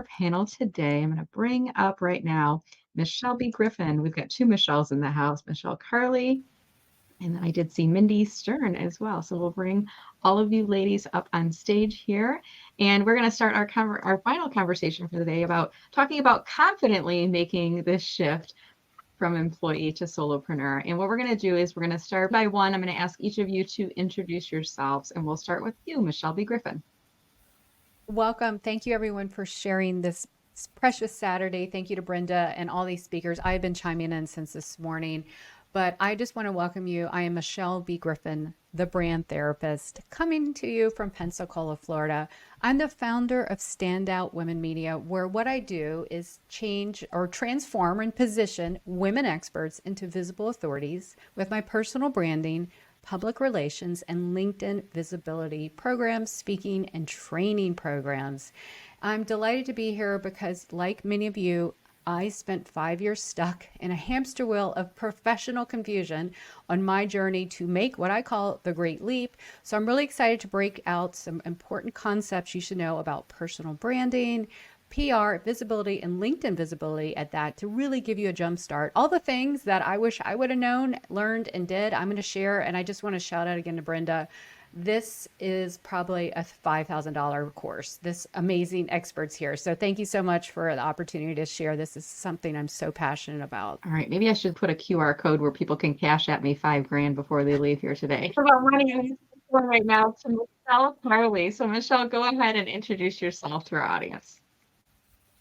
panel today. I'm going to bring up right now Michelle B. Griffin. We've got two Michelles in the house, Michelle Carley, and then I did see Mindy Stern as well. So we'll bring all of you ladies up on stage here. And we're going to start our final conversation for the day about talking about confidently making this shift from employee to solopreneur. And what we're going to do is we're going to start by one. I'm going to ask each of you to introduce yourselves, and we'll start with you, Michelle B. Griffin. Welcome. Thank you, everyone, for sharing this precious Saturday. Thank you to Brenda and all these speakers. I've been chiming in since this morning, but I just want to welcome you. I am Michelle B. Griffin, the brand therapist, coming to you from Pensacola, Florida. I'm the founder of Standout Women Media, where what I do is change or transform and position women experts into visible authorities with my personal branding, public relations, and LinkedIn visibility programs, speaking, and training programs. I'm delighted to be here because, like many of you, I spent 5 years stuck in a hamster wheel of professional confusion on my journey to make what I call the Great Leap. So I'm really excited to break out some important concepts you should know about personal branding, PR, visibility, and LinkedIn visibility at that to really give you a jump start. All the things that I wish I would have known, learned, and did, I'm going to share. And I just want to shout out again to Brenda. This is probably a $5,000 course. This amazing experts here. So thank you so much for the opportunity to share. This is something I'm so passionate about. All right, maybe I should put a QR code where people can cash at me $5,000 before they leave here today. About running right now to Michelle Carley. So Michelle, go ahead and introduce yourself to our audience.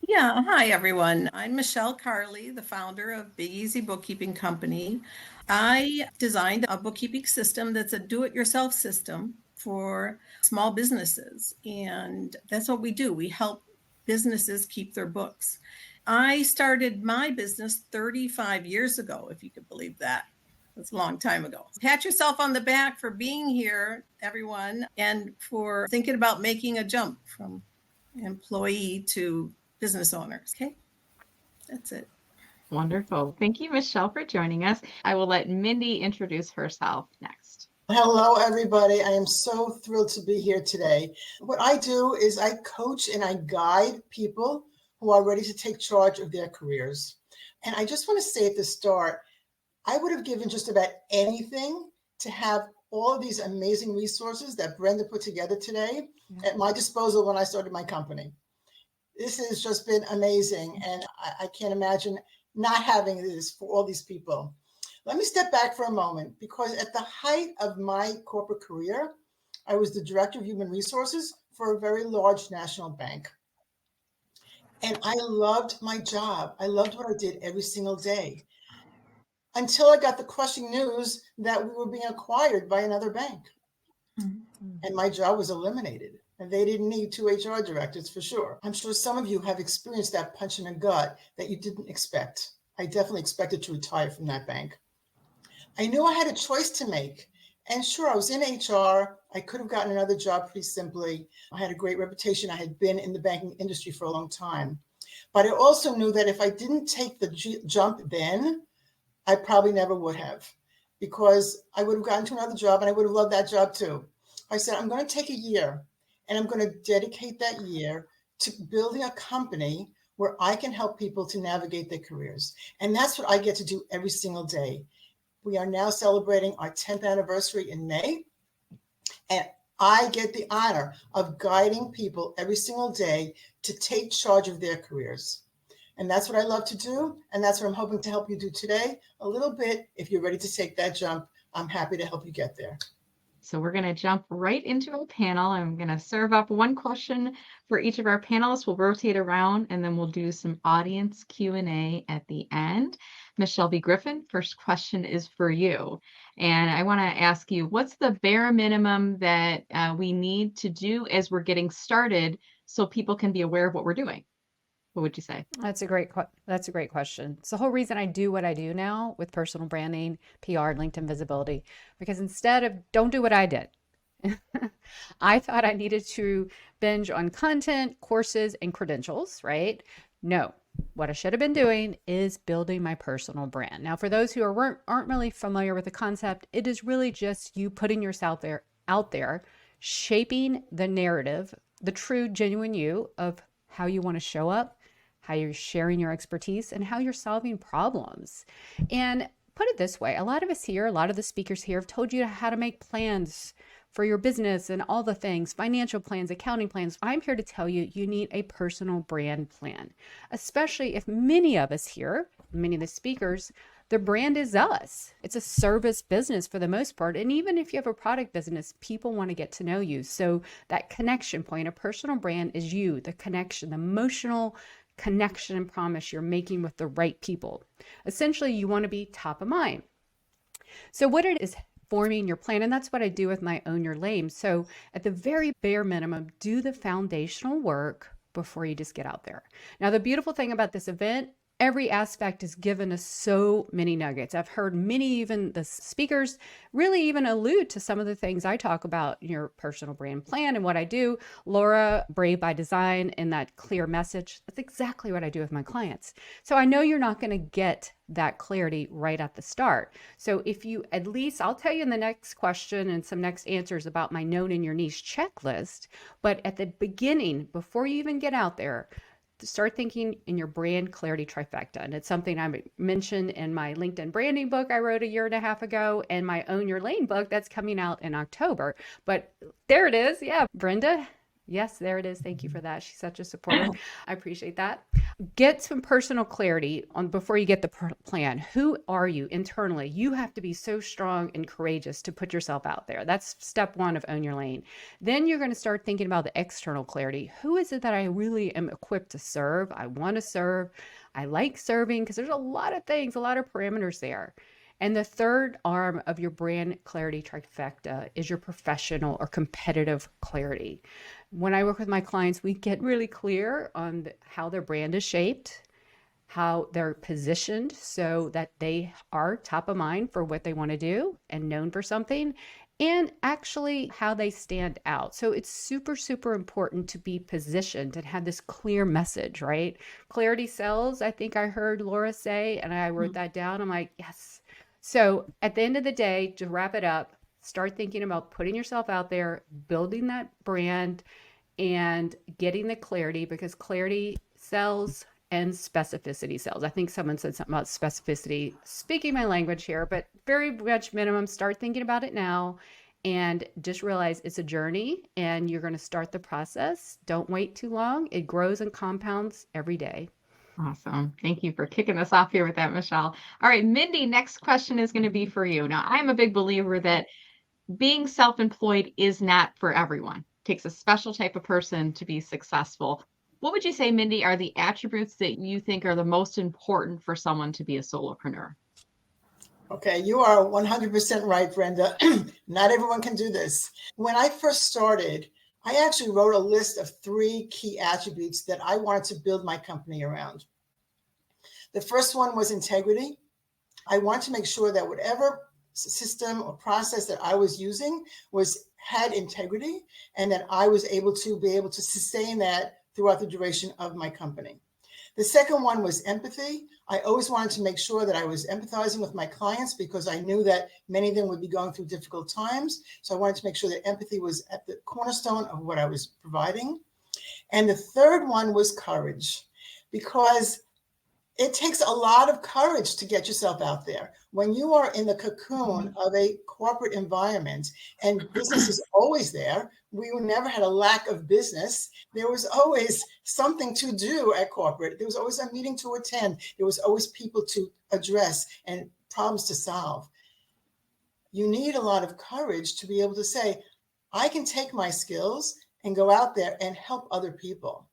Yeah, hi everyone. I'm Michelle Carley, the founder of Big Easy Bookkeeping Company. I designed a bookkeeping system that's a do-it-yourself system for small businesses. And that's what we do. We help businesses keep their books. I started my business 35 years ago, if you could believe that. That's a long time ago. Pat yourself on the back for being here, everyone, and for thinking about making a jump from employee to business owners. Okay, that's it. Wonderful. Thank you, Michelle, for joining us. I will let Mindy introduce herself next. Hello, everybody. I am so thrilled to be here today. What I do is I coach and I guide people who are ready to take charge of their careers. And I just want to say at the start, I would have given just about anything to have all of these amazing resources that Brenda put together today at my disposal when I started my company. This has just been amazing, and I can't imagine not having this for all these people. Let me step back for a moment, because at the height of my corporate career, I was the director of human resources for a very large national bank. And I loved my job. I loved what I did every single day, until I got the crushing news that we were being acquired by another bank. And my job was eliminated. And they didn't need two HR directors for sure. I'm sure some of you have experienced that punch in the gut that you didn't expect. I definitely expected to retire from that bank. I knew I had a choice to make. And sure, I was in HR. I could have gotten another job pretty simply. I had a great reputation. I had been in the banking industry for a long time. But I also knew that if I didn't take the jump then, I probably never would have, because I would have gotten to another job and I would have loved that job too. I said, I'm going to take a year. And I'm going to dedicate that year to building a company where I can help people to navigate their careers. And that's what I get to do every single day. We are now celebrating our 10th anniversary in May. And I get the honor of guiding people every single day to take charge of their careers. And that's what I love to do. And that's what I'm hoping to help you do today. A little bit, if you're ready to take that jump, I'm happy to help you get there. So we're going to jump right into our panel. I'm going to serve up one question for each of our panelists. We'll rotate around, and then we'll do some audience Q&A at the end. Michelle B. Griffin, first question is for you. And I want to ask you, what's the bare minimum that we need to do as we're getting started so people can be aware of what we're doing? What would you say? That's a great question. It's the whole reason I do what I do now with personal branding, PR, LinkedIn visibility, because instead of don't do what I did, I thought I needed to binge on content, courses, and credentials, right? No, what I should have been doing is building my personal brand. Now, for those who aren't really familiar with the concept, it is really just you putting yourself out there, shaping the narrative, the true, genuine you of how you want to show up, how you're sharing your expertise, and how you're solving problems. And put it this way, a lot of us here, a lot of the speakers here have told you how to make plans for your business and all the things, financial plans, accounting plans. I'm here to tell you, you need a personal brand plan, especially if many of us here, many of the speakers, their brand is us. It's a service business for the most part. And even if you have a product business, people want to get to know you. So that connection point, a personal brand is you, the connection, the emotional connection and promise you're making with the right people. Essentially, you want to be top of mind. So what it is forming your plan, and that's what I do with my Own Your Lane. So at the very bare minimum, do the foundational work before you just get out there. Now, the beautiful thing about this event, every aspect is given us so many nuggets. I've heard many, even the speakers, really even allude to some of the things I talk about in your personal brand plan and what I do. Laura, Brave by Design, and that clear message, that's exactly what I do with my clients. So I know you're not going to get that clarity right at the start. So if you at least, I'll tell you in the next question and some next answers about my known in your niche checklist, but at the beginning, before you even get out there, start thinking in your brand clarity trifecta. And it's something I mentioned in my LinkedIn branding book I wrote a year and a half ago, and my Own Your Lane book that's coming out in October. But there it is. Yeah, Brenda. Yes, there it is. Thank you for that. She's such a supporter. I appreciate that. Get some personal clarity on before you get the plan. Who are you internally? You have to be so strong and courageous to put yourself out there. That's step one of Own Your Lane. Then you're going to start thinking about the external clarity. Who is it that I really am equipped to serve? I want to serve. I like serving, because there's a lot of things, a lot of parameters there. And the third arm of your brand clarity trifecta is your professional or competitive clarity. When I work with my clients, we get really clear on how their brand is shaped, how they're positioned so that they are top of mind for what they want to do and known for something, and actually how they stand out. So it's super, super important to be positioned and have this clear message, right? Clarity sells, I think I heard Laura say, and I wrote that down. I'm like, yes. So at the end of the day, to wrap it up, start thinking about putting yourself out there, building that brand, and getting the clarity, because clarity sells and specificity sells. I think someone said something about specificity, speaking my language here, but very much minimum. Start thinking about it now and just realize it's a journey and you're going to start the process. Don't wait too long. It grows and compounds every day. Awesome. Thank you for kicking us off here with that, Michelle. All right, Mindy, next question is going to be for you. Now, I'm a big believer that being self-employed is not for everyone. It takes a special type of person to be successful. What would you say, Mindy, are the attributes that you think are the most important for someone to be a solopreneur? Okay, you are 100% right, Brenda. Not everyone can do this. When I first started, I actually wrote a list of 3 key attributes that I wanted to build my company around. The first one was integrity. I wanted to make sure that whatever system or process that I was using had integrity, and that I was able to sustain that throughout the duration of my company. The second one was empathy. I always wanted to make sure that I was empathizing with my clients, because I knew that many of them would be going through difficult times. So I wanted to make sure that empathy was at the cornerstone of what I was providing. And the third one was courage, because it takes a lot of courage to get yourself out there. When you are in the cocoon of a corporate environment and business is always there, we never had a lack of business. There was always something to do at corporate. There was always a meeting to attend. There was always people to address and problems to solve. You need a lot of courage to be able to say, I can take my skills and go out there and help other people.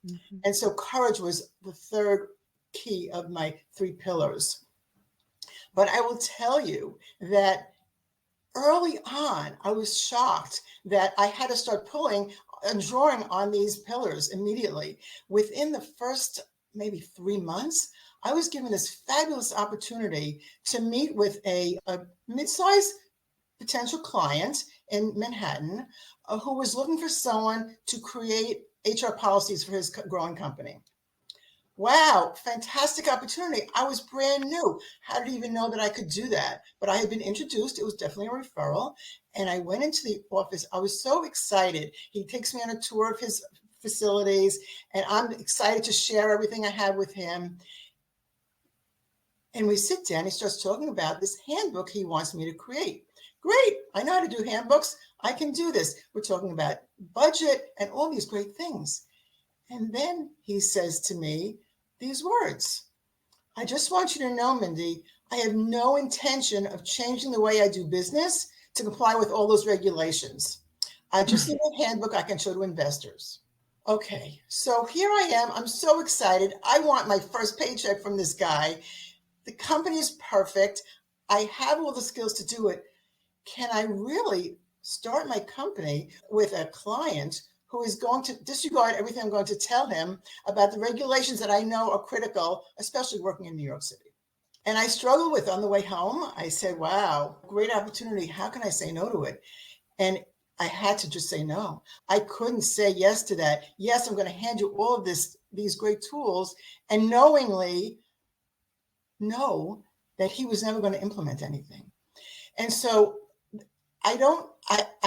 Mm-hmm. And so courage was the third key of my 3 pillars. But I will tell you that early on, I was shocked that I had to start pulling and drawing on these pillars immediately. Within the first maybe 3 months, I was given this fabulous opportunity to meet with a mid-sized potential client in Manhattan who was looking for someone to create HR policies for his growing company. Wow, fantastic opportunity. I was brand new. How did he even know that I could do that? But I had been introduced. It was definitely a referral. And I went into the office. I was so excited. He takes me on a tour of his facilities, and I'm excited to share everything I have with him. And we sit down, he starts talking about this handbook he wants me to create. Great, I know how to do handbooks. I can do this. We're talking about budget and all these great things. And then he says to me these words: I just want you to know, Mindy, I have no intention of changing the way I do business to comply with all those regulations. I just need a handbook I can show to investors. Okay, so here I am. I'm so excited. I want my first paycheck from this guy. The company is perfect. I have all the skills to do it. Can I really start my company with a client who is going to disregard everything I'm going to tell him about the regulations that I know are critical, especially working in New York City? And I struggled with on the way home. I said, wow, great opportunity. How can I say no to it? And I had to just say no. I couldn't say yes to that. Yes, I'm going to hand you all of these great tools, and knowingly know that he was never going to implement anything. And so I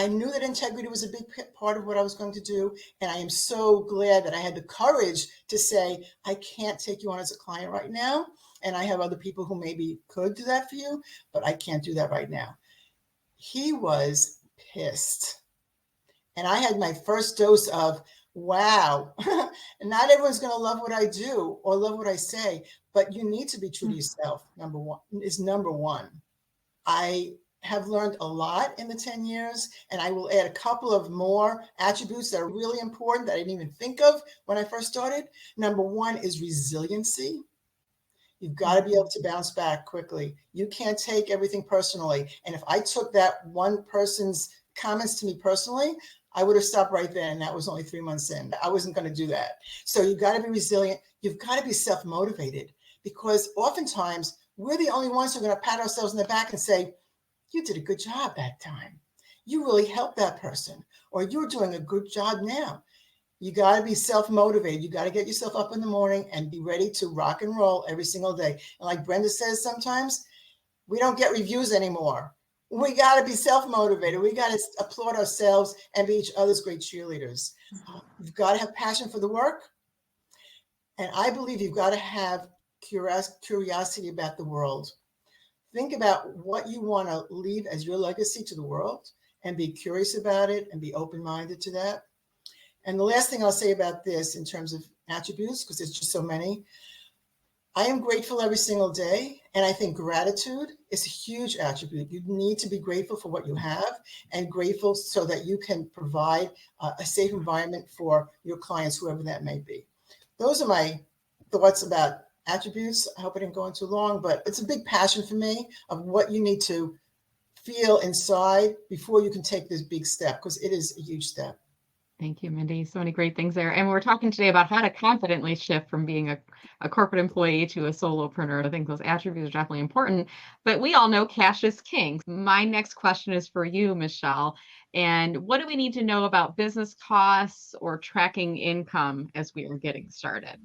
knew that integrity was a big part of what I was going to do. And I am so glad that I had the courage to say, I can't take you on as a client right now. And I have other people who maybe could do that for you, but I can't do that right now. He was pissed. And I had my first dose of, wow, not everyone's going to love what I do or love what I say, but you need to be true to yourself. Number one. I have learned a lot in the 10 years, and I will add a couple of more attributes that are really important that I didn't even think of when I first started. Number one is resiliency. You've got to be able to bounce back quickly. You can't take everything personally. And if I took that one person's comments to me personally, I would have stopped right then. And that was only 3 months in. I wasn't going to do that. So you've got to be resilient. You've got to be self-motivated, because oftentimes we're the only ones who are going to pat ourselves in the back and say, you did a good job that time. You really helped that person, or you're doing a good job now. You got to be self-motivated. You got to get yourself up in the morning and be ready to rock and roll every single day. And like Brenda says, sometimes we don't get reviews anymore. We got to be self-motivated. We got to applaud ourselves and be each other's great cheerleaders. You've got to have passion for the work. And I believe you've got to have curiosity about the world. Think about what you want to leave as your legacy to the world, and be curious about it and be open-minded to that. And the last thing I'll say about this in terms of attributes, because there's just so many, I am grateful every single day. And I think gratitude is a huge attribute. You need to be grateful for what you have, and grateful so that you can provide a safe environment for your clients, whoever that may be. Those are my thoughts about attributes. I hope I didn't go on too long, but it's a big passion for me of what you need to feel inside before you can take this big step, because it is a huge step. Thank you, Mindy. So many great things there. And we're talking today about how to confidently shift from being a corporate employee to a solopreneur. I think those attributes are definitely important, but we all know cash is king. My next question is for you, Michelle. And what do we need to know about business costs or tracking income as we are getting started?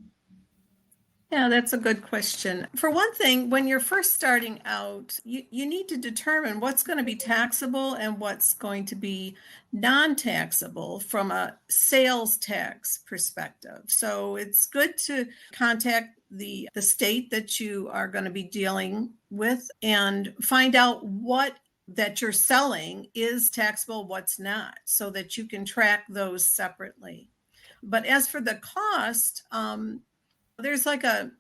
Yeah, that's a good question. For one thing, when you're first starting out, you need to determine what's going to be taxable and what's going to be non-taxable from a sales tax perspective. So it's good to contact the state that you are going to be dealing with and find out what that you're selling is taxable, what's not, so that you can track those separately. But as for the cost, there's like a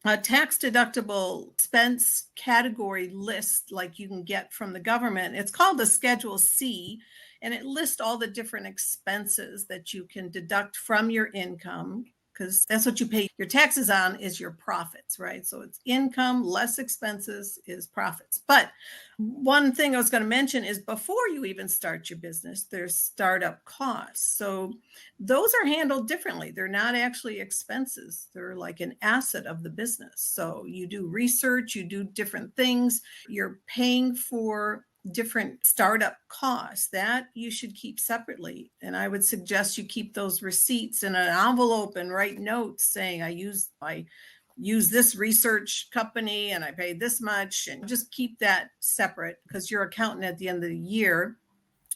tax deductible expense category list like you can get from the government. It's called the Schedule C, and it lists all the different expenses that you can deduct from your income, because that's what you pay your taxes on, is your profits, right? So it's income less expenses is profits. But one thing I was going to mention is before you even start your business, there's startup costs. So those are handled differently. They're not actually expenses. They're like an asset of the business. So you do research, you do different things. You're paying for different startup costs that you should keep separately. And I would suggest you keep those receipts in an envelope and write notes saying, I use this research company and I paid this much, and just keep that separate, because your accountant at the end of the year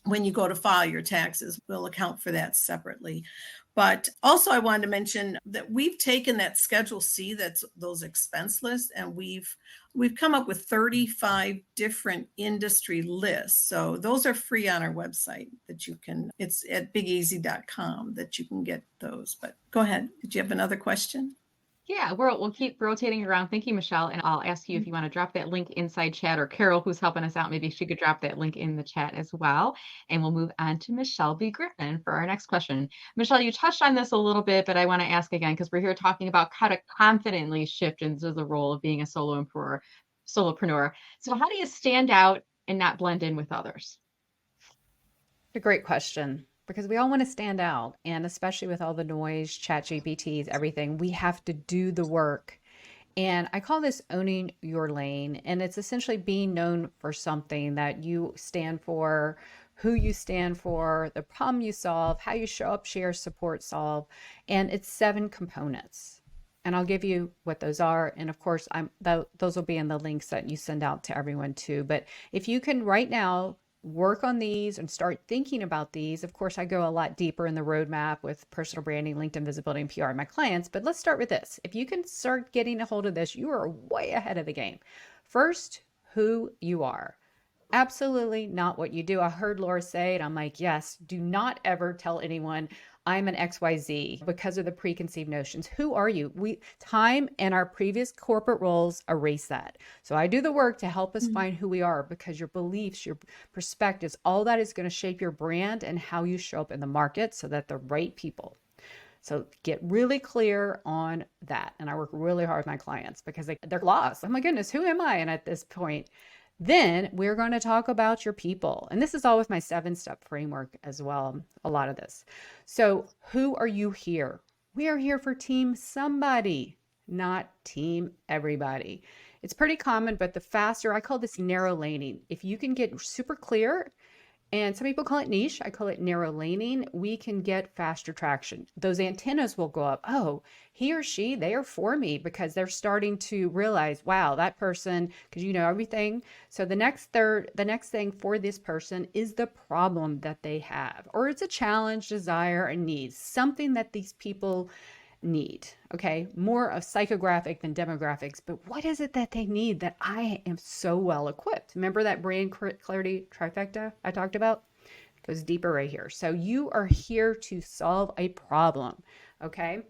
when you go to file your taxes, we'll account for that separately. But also I wanted to mention that we've taken that Schedule C, that's those expense lists, and we've come up with 35 different industry lists. So those are free on our website that you can, it's at bigeasy.com that you can get those. But go ahead. Did you have another question? Yeah, we'll keep rotating around. Thank you, Michelle. And I'll ask you if you want to drop that link inside chat, or Carol, who's helping us out, maybe she could drop that link in the chat as well. And we'll move on to Michelle B. Griffin for our next question. Michelle, you touched on this a little bit, but I want to ask again, because we're here talking about how to confidently shift into the role of being a solopreneur. So how do you stand out and not blend in with others? A great question, because we all want to stand out. And especially with all the noise, chat GPTs, everything, we have to do the work. And I call this owning your lane. And it's essentially being known for something that you stand for, who you stand for, the problem you solve, how you show up, share, support, solve. And it's 7 components. And I'll give you what those are. And of course, those will be in the links that you send out to everyone too. But if you can right now work on these and start thinking about these. Of course, I go a lot deeper in the roadmap with personal branding, LinkedIn visibility, and PR in my clients. But let's start with this. If you can start getting a hold of this, you are way ahead of the game. First, who you are. Absolutely not what you do. I heard Laura say it. I'm like, yes, do not ever tell anyone I'm an XYZ because of the preconceived notions. Who are you? Time and our previous corporate roles erase that. So I do the work to help us find who we are, because your beliefs, your perspectives, all that is going to shape your brand and how you show up in the market so that the right people. So get really clear on that. And I work really hard with my clients because they're lost. Oh my goodness, who am I? And at this point, then we're going to talk about your people. And this is all with my 7-step framework as well, a lot of this. So who are you here? We are here for team somebody, not team everybody. It's pretty common, but the faster, I call this narrow laning. If you can get super clear, and some people call it niche, I call it narrow laning, we can get faster traction. Those antennas will go up. Oh, he or she, they are for me, because they're starting to realize, wow, that person, because you know everything. So the next thing for this person is the problem that they have, or it's a challenge, desire, and need, something that these people need. Okay, more of psychographic than demographics, but what is it that they need that I am so well equipped? Remember that brand clarity trifecta I talked about? It goes deeper right here. So you are here to solve a problem. Okay.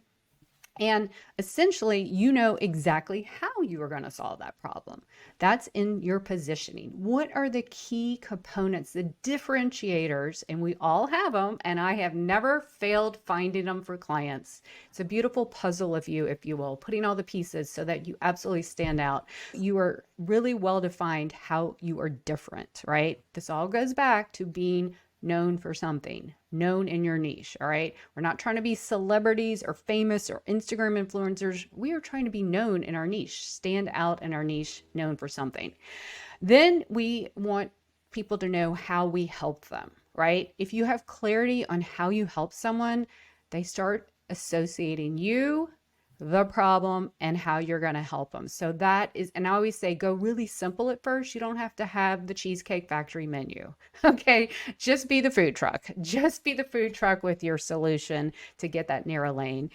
And essentially, you know exactly how you are going to solve that problem. That's in your positioning. What are the key components, the differentiators? And we all have them, and I have never failed finding them for clients. It's a beautiful puzzle of you, if you will, putting all the pieces so that you absolutely stand out. You are really well defined how you are different, right? This all goes back to being known for something, known in your niche. All right. We're not trying to be celebrities or famous or Instagram influencers. We are trying to be known in our niche, stand out in our niche, known for something. Then we want people to know how we help them, right? If you have clarity on how you help someone, they start associating you, the problem, and how you're going to help them. So that is, and I always say, go really simple at first. You don't have to have the Cheesecake Factory menu. Okay. Just be the food truck. Just be the food truck with your solution to get that narrow lane.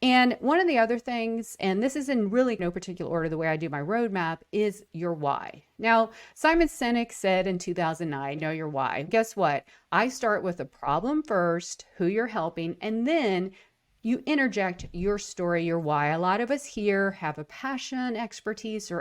And one of the other things, and this is in really no particular order, the way I do my roadmap, is your why. Now, Simon Sinek said in 2009, know your why. Guess what? I start with the problem first, who you're helping, and then you interject your story, your why. A lot of us here have a passion, expertise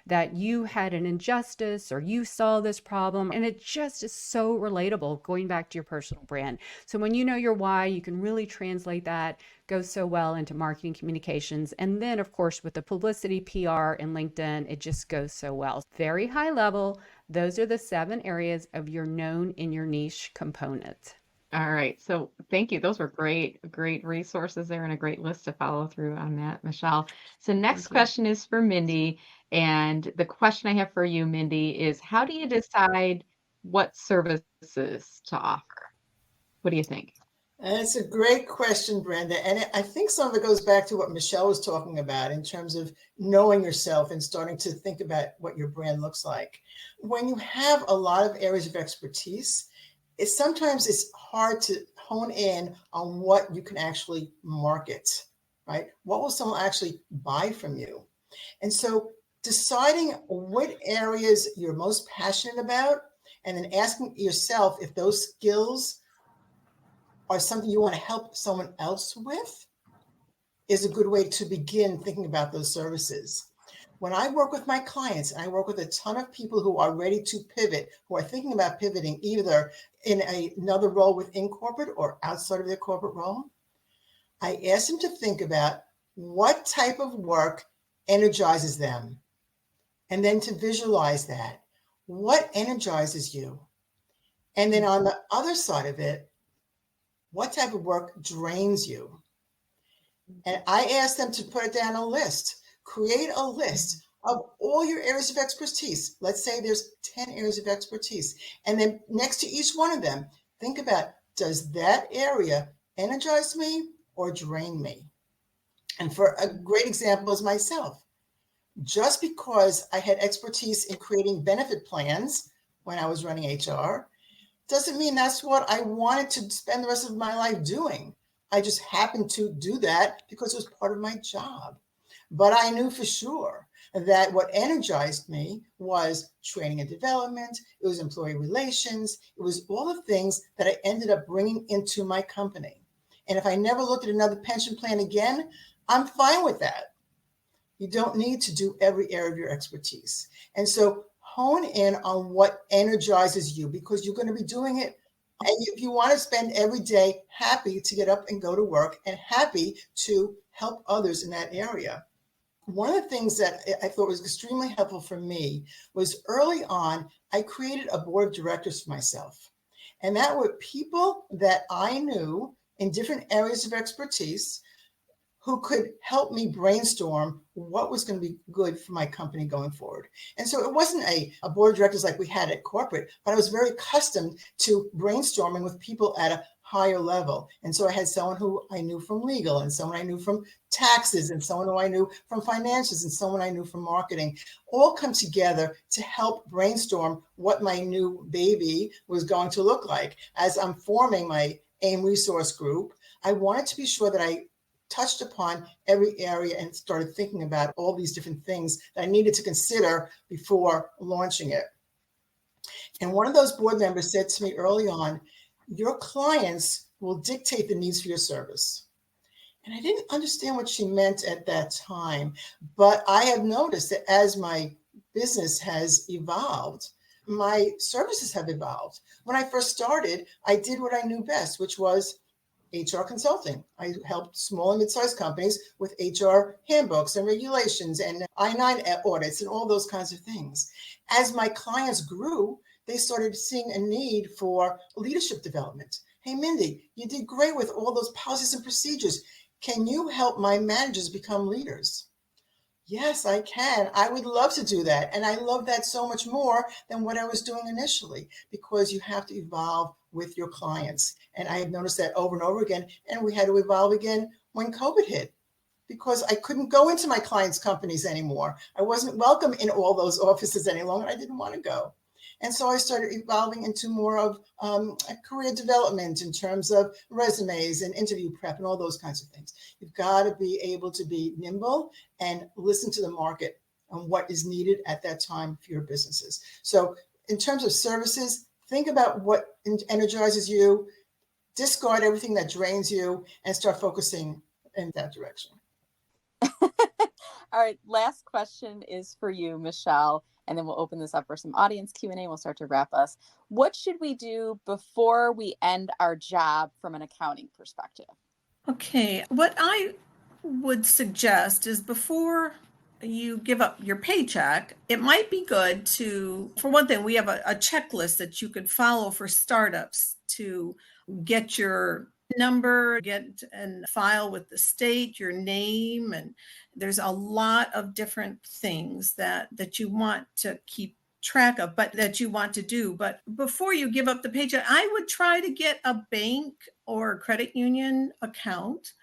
that you had an injustice or you saw this problem, and it just is so relatable, going back to your personal brand. So when you know your why, you can really translate that, goes so well into marketing communications. And then of course, with the publicity, PR, and LinkedIn, it just goes so well. Very high level. Those are the 7 areas of your known in your niche component. All right. So thank you. Those were great resources there and a great list to follow through on that, Michelle. So next question is for Mindy. And the question I have for you, Mindy, is how do you decide what services to offer? What do you think? It's a great question, Brenda. And I think some of it goes back to what Michelle was talking about in terms of knowing yourself and starting to think about what your brand looks like. When you have a lot of areas of expertise, sometimes it's hard to hone in on what you can actually market, right? What will someone actually buy from you? And so deciding what areas you're most passionate about, and then asking yourself if those skills are something you want to help someone else with, is a good way to begin thinking about those services. When I work with my clients, and I work with a ton of people who are ready to pivot, who are thinking about pivoting either in another role within corporate or outside of their corporate role, I ask them to think about what type of work energizes them, and then to visualize that. What energizes you? And then on the other side of it, what type of work drains you? And I ask them to put it down a list. Create a list of all your areas of expertise. Let's say there's 10 areas of expertise. And then next to each one of them, think about, does that area energize me or drain me? And for a great example is myself. Just because I had expertise in creating benefit plans when I was running HR, doesn't mean that's what I wanted to spend the rest of my life doing. I just happened to do that because it was part of my job. But I knew for sure that what energized me was training and development. It was employee relations. It was all the things that I ended up bringing into my company. And if I never looked at another pension plan again, I'm fine with that. You don't need to do every area of your expertise. And so hone in on what energizes you, because you're going to be doing it. And if you want to spend every day happy to get up and go to work and happy to help others in that area. One of the things that I thought was extremely helpful for me was early on, I created a board of directors for myself. And that were people that I knew in different areas of expertise who could help me brainstorm what was going to be good for my company going forward. And so it wasn't a board of directors like we had at corporate, but I was very accustomed to brainstorming with people at a higher level. And so I had someone who I knew from legal, and someone I knew from taxes, and someone who I knew from financials, and someone I knew from marketing, all come together to help brainstorm what my new baby was going to look like. As I'm forming my AIM resource group, I wanted to be sure that I touched upon every area and started thinking about all these different things that I needed to consider before launching it. And one of those board members said to me early on, your clients will dictate the needs for your service. And I didn't understand what she meant at that time, but I have noticed that as my business has evolved, my services have evolved. When I first started, I did what I knew best, which was HR consulting. I helped small and mid-sized companies with HR handbooks and regulations and I-9 audits and all those kinds of things. As my clients grew, they started seeing a need for leadership development. Hey, Mindy, you did great with all those policies and procedures. Can you help my managers become leaders? Yes, I can. I would love to do that. And I love that so much more than what I was doing initially, because you have to evolve with your clients. And I have noticed that over and over again. And we had to evolve again when COVID hit, because I couldn't go into my clients' companies anymore. I wasn't welcome in all those offices any longer. I didn't want to go. And so I started evolving into more of career development in terms of resumes and interview prep and all those kinds of things. You've got to be able to be nimble and listen to the market and what is needed at that time for your businesses. So in terms of services, think about what energizes you, discard everything that drains you, and start focusing in that direction. All right, last question is for you, Michelle, and then we'll open this up for some audience Q&A. We'll start to wrap us. What should we do before we end our job from an accounting perspective? Okay, what I would suggest is before you give up your paycheck, it might be good to, for one thing, we have a checklist that you could follow for startups to get your number, get and file with the state, your name, and there's a lot of different things that you want to keep track of, but that you want to do. But before you give up the paycheck, I would try to get a bank or credit union account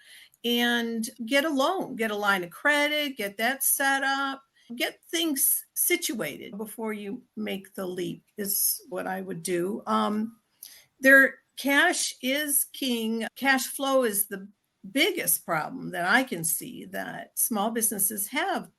and get a loan, get a line of credit, get that set up, get things situated before you make the leap is what I would do. Their cash is king. Cash flow is the biggest problem that I can see that small businesses have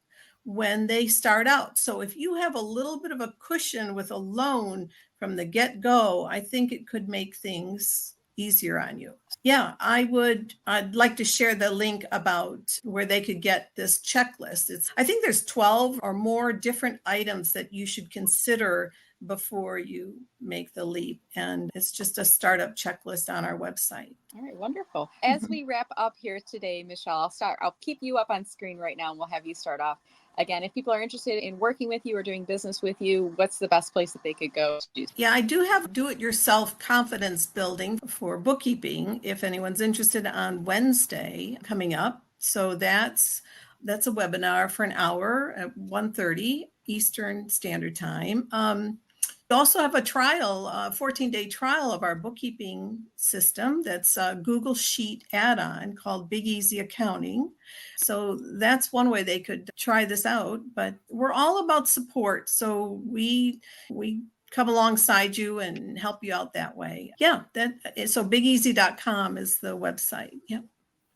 when they start out. So if you have a little bit of a cushion with a loan from the get-go, I think it could make things easier on you. Yeah, I'd like to share the link about where they could get this checklist. I think there's 12 or more different items that you should consider before you make the leap. And it's just a startup checklist on our website. All right, wonderful. As we wrap up here today, Michelle, I'll keep you up on screen right now and we'll have you start off. Again, if people are interested in working with you or doing business with you, what's the best place that they could go to do? Yeah, I do have do-it-yourself confidence building for bookkeeping if anyone's interested on Wednesday coming up. So that's a webinar for an hour at 1:30 Eastern Standard Time. We also have a 14-day trial of our bookkeeping system. That's a Google Sheet add-on called Big Easy Accounting. So that's one way they could try this out. But we're all about support. So we come alongside you and help you out that way. Yeah, so bigeasy.com is the website. Yeah.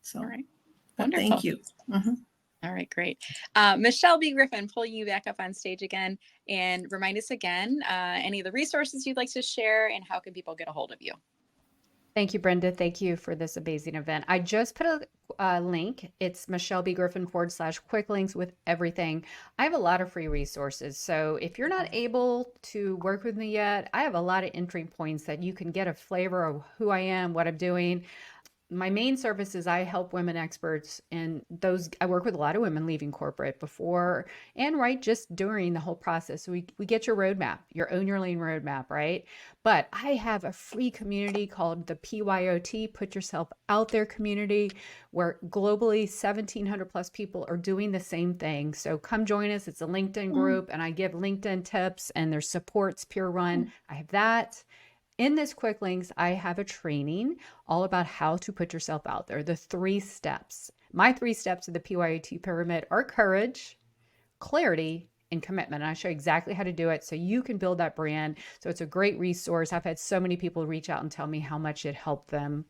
So all right. Wonderful. Thank you. Mm-hmm. All right, great. Michelle B. Griffin, pull you back up on stage again and remind us again, any of the resources you'd like to share and how can people get a hold of you? Thank you, Brenda. Thank you for this amazing event. I just put a link. It's Michelle B. Griffin /quick links with everything. I have a lot of free resources. So if you're not able to work with me yet, I have a lot of entry points that you can get a flavor of who I am, what I'm doing. My main service is I help women experts, and I work with a lot of women leaving corporate before and right just during the whole process. So we get your roadmap, your own your lane roadmap, right? But I have a free community called the PYOT, Put Yourself Out There community, where globally 1,700 plus people are doing the same thing. So come join us. It's a LinkedIn group, and I give LinkedIn tips, and there's supports, peer run. I have that. In this quick links, I have a training all about how to put yourself out there. The 3 steps. My 3 steps of the PYOT pyramid are courage, clarity, and commitment. And I show you exactly how to do it so you can build that brand. So it's a great resource. I've had so many people reach out and tell me how much it helped them.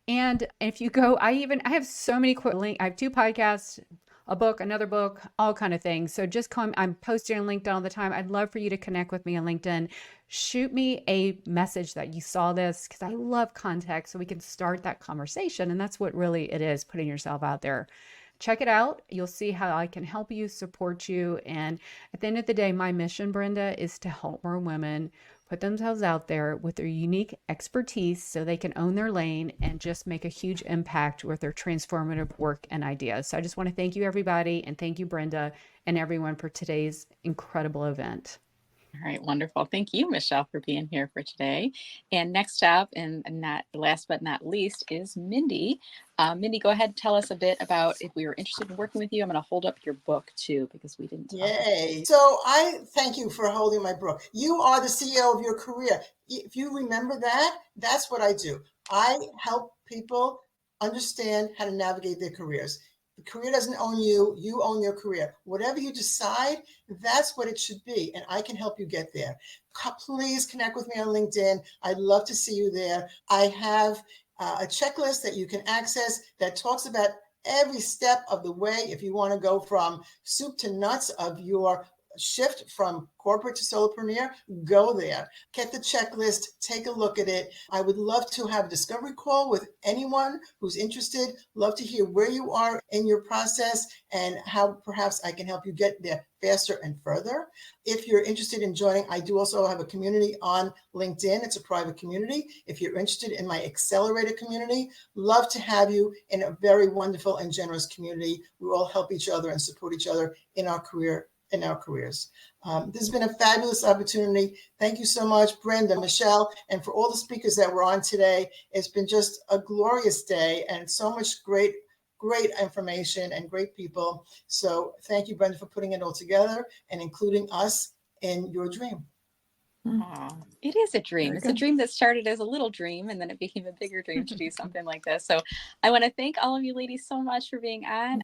And if you go, I have so many quick links. I have 2 podcasts, a book, another book, all kind of things. So just come, I'm posting on LinkedIn all the time. I'd love for you to connect with me on LinkedIn. Shoot me a message that you saw this, because I love context, so we can start that conversation. And that's what really it is, putting yourself out there. Check it out. You'll see how I can help you, support you. And at the end of the day, my mission, Brenda, is to help more women put themselves out there with their unique expertise so they can own their lane and just make a huge impact with their transformative work and ideas. So I just want to thank you, everybody, and thank you, Brenda, and everyone for today's incredible event. All right, wonderful. Thank you, Michelle, for being here for today. And next up, and not last but not least, is Mindy. Mindy, go ahead and tell us a bit about if we were interested in working with you. I'm going to hold up your book too, because we didn't talk. Yay. So I thank you for holding my book. You are the CEO of your career. If you remember that, that's what I do. I help people understand how to navigate their careers. The career doesn't own you. You own your career. Whatever you decide, that's what it should be. And I can help you get there. Please connect with me on LinkedIn. I'd love to see you there. I have a checklist that you can access that talks about every step of the way. If you want to go from soup to nuts of your shift from corporate to solopreneur, go there. Get the checklist, take a look at it. I would love to have a discovery call with anyone who's interested. Love to hear where you are in your process and how perhaps I can help you get there faster and further. If you're interested in joining, I do also have a community on LinkedIn. It's a private community. If you're interested in my accelerator community, love to have you in a very wonderful and generous community. We all help each other and support each other in our careers. This has been a fabulous opportunity. Thank you so much, Brenda, Michelle, and for all the speakers that were on today. It's been just a glorious day and so much great information and great people. So thank you, Brenda, for putting it all together and including us in your dream. Oh, it is a dream. It's a dream that started as a little dream and then it became a bigger dream to do something like this. So I want to thank all of you ladies so much for being on.